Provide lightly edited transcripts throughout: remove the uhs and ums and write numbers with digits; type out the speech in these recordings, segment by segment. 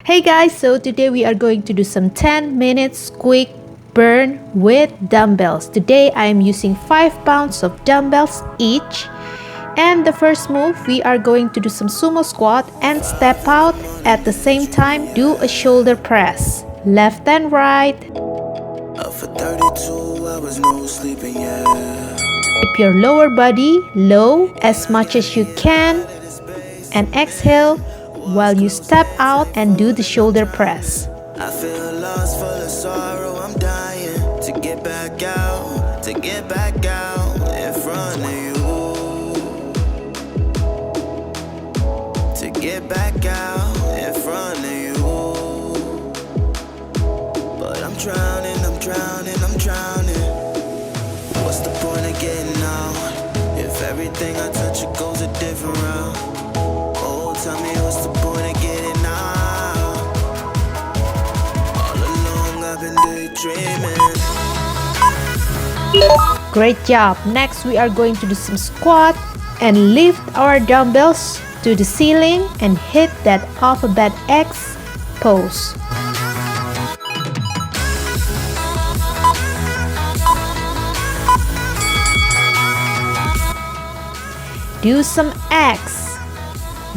Hey guys, so today we are going to do some 10 minutes quick burn with dumbbells. Today I am using 5 pounds of dumbbells each. And the first move, we are going to do some sumo squat and step out. At the same time, do a shoulder press, left and right. For 32 hours, no sleeping yet. Keep your lower body low as much as you can and exhale while you step out and do the shoulder press. I feel lost, full of sorrow. I'm dying to get back out, in front of you, to get back out in front of you. But I'm drowning. What's the point of getting out if everything I touch it goes a different route? Oh, tell me what's the point of getting out? All along I've been daydreaming. Great job. Next we are going to do some squat and lift our dumbbells to the ceiling and hit that alphabet X pose. Do some X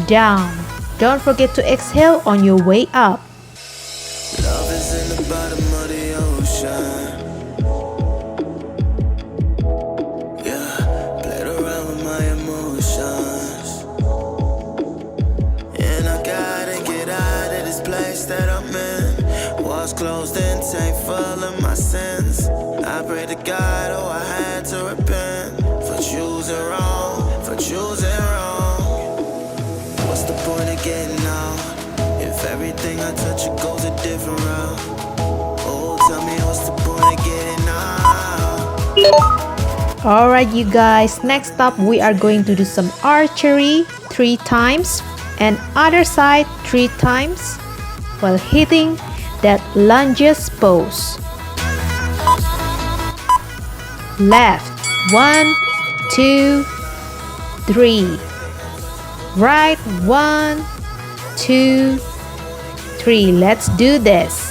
down. Don't forget to exhale on your way up. Love is in the bottom of the ocean. Yeah, played around with my emotions. And I gotta get out of this place that I'm in. Walls closed and tank full of my sins. I pray to God, oh, I had to repent for choosing wrong. What's the point of getting out if everything I touch it goes a different route? Oh, tell me what's the point of getting out? Alright you guys, next up we are going to do some archery 3 times and other side 3 times while hitting that lunges pose. Left 1, 2, 3. Right 1, 2, 3. Let's do this.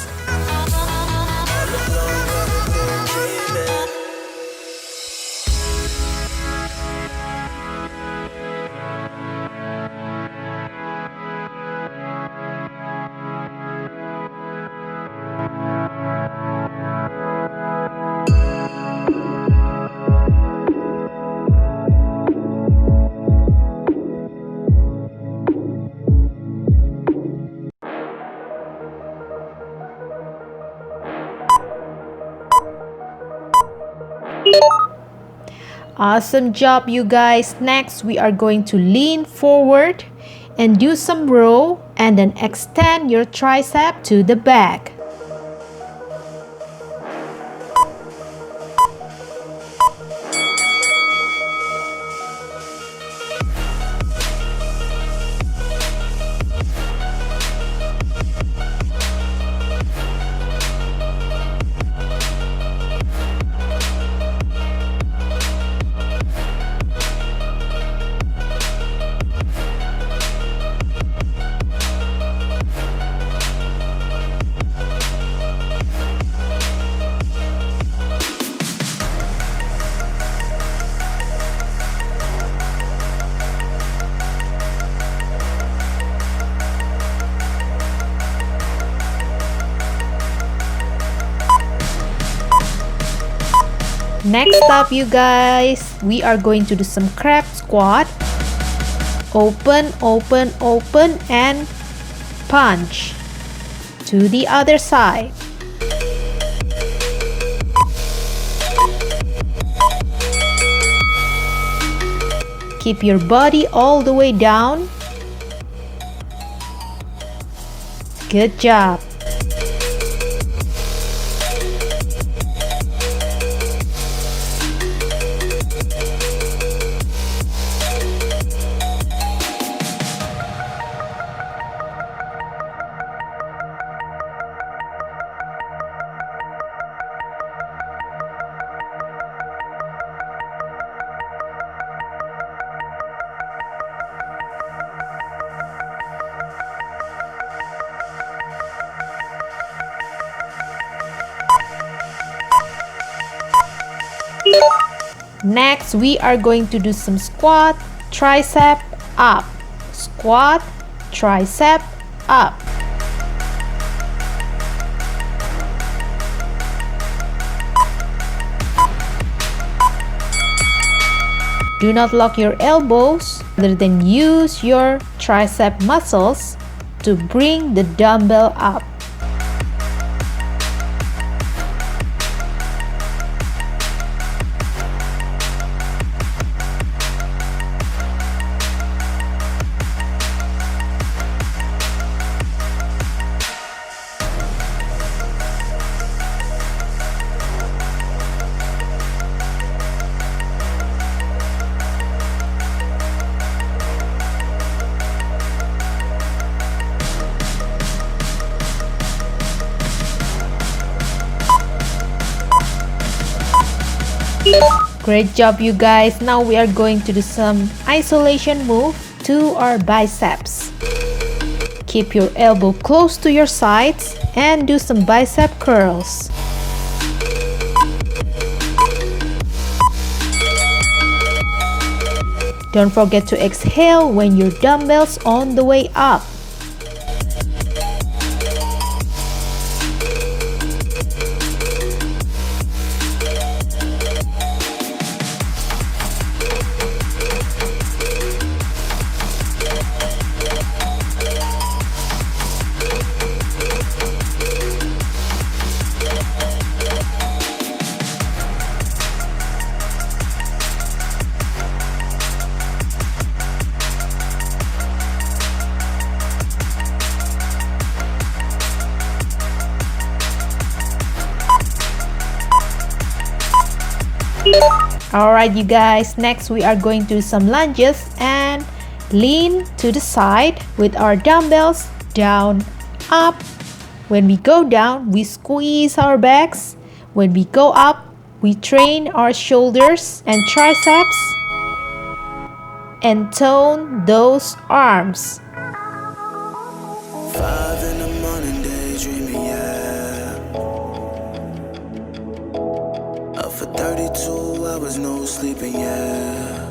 Awesome job you guys. Next we are going to lean forward and do some row and then extend your tricep to the back. Next up you guys, we are going to do some crab squat. Open, open, open and punch to the other side. Keep your body all the way down. Good job. Next, we are going to do some squat, tricep up. Squat, tricep up. Do not lock your elbows, rather than use your tricep muscles to bring the dumbbell up. Great job, you guys. Now we are going to do some isolation move to our biceps. Keep your elbow close to your sides and do some bicep curls. Don't forget to exhale when your dumbbell's on the way up. Alright, you guys, next we are going to do some lunges and lean to the side with our dumbbells down, up. When we go down, we squeeze our backs. When we go up, we train our shoulders and triceps and tone those arms. 5 in the morning, daydreaming, yeah. Up for 32 hours, no sleeping, yeah.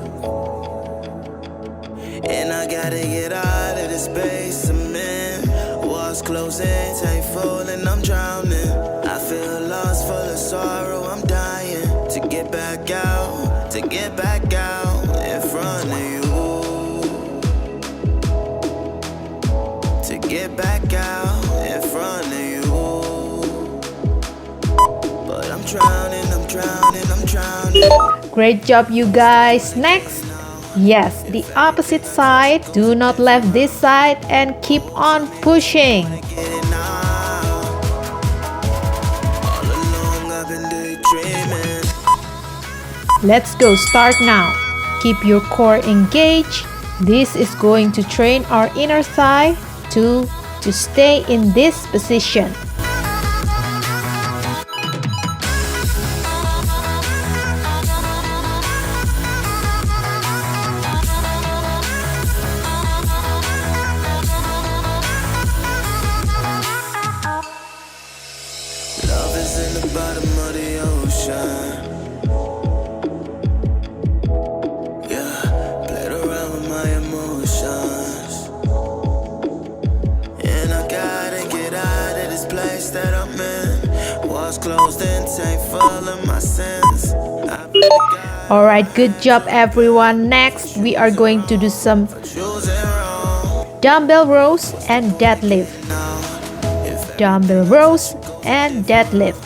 And I gotta get out of this basement. Walls closing, tank falling, I'm drowning. I feel lost, full of sorrow, I'm dying. To get back out, to get back out in front of you. To get back out in front of you. But I'm drowning, I'm drowning, I'm drowning. Great job, you guys. Next, yes, the opposite side. Do not left this side and keep on pushing. Let's go, start now. Keep your core engaged. This is going to train our inner thigh to stay in this position. Love is in the bottom of the ocean. Yeah, played around with my emotions. And I gotta get out of this place that I'm in. Walls closed and tank full of my sins. Alright, good job, everyone. Next, we are going to do some dumbbell rows and deadlift. Dumbbell rows and deadlift.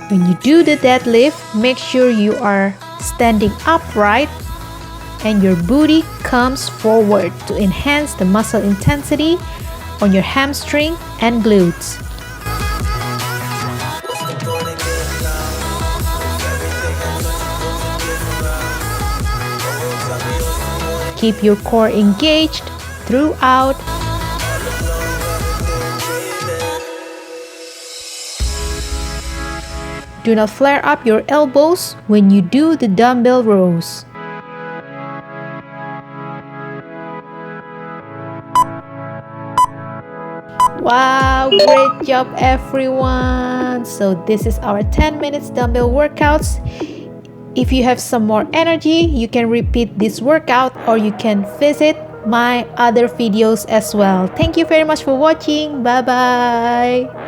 When you do the deadlift, make sure you are standing upright and your booty comes forward to enhance the muscle intensity on your hamstring and glutes. Keep your core engaged throughout. Do not flare up your elbows when you do the dumbbell rows. Wow, great job everyone. So this is our 10 minutes dumbbell workouts. If you have some more energy, you can repeat this workout or you can visit my other videos as well. Thank you very much for watching. Bye bye.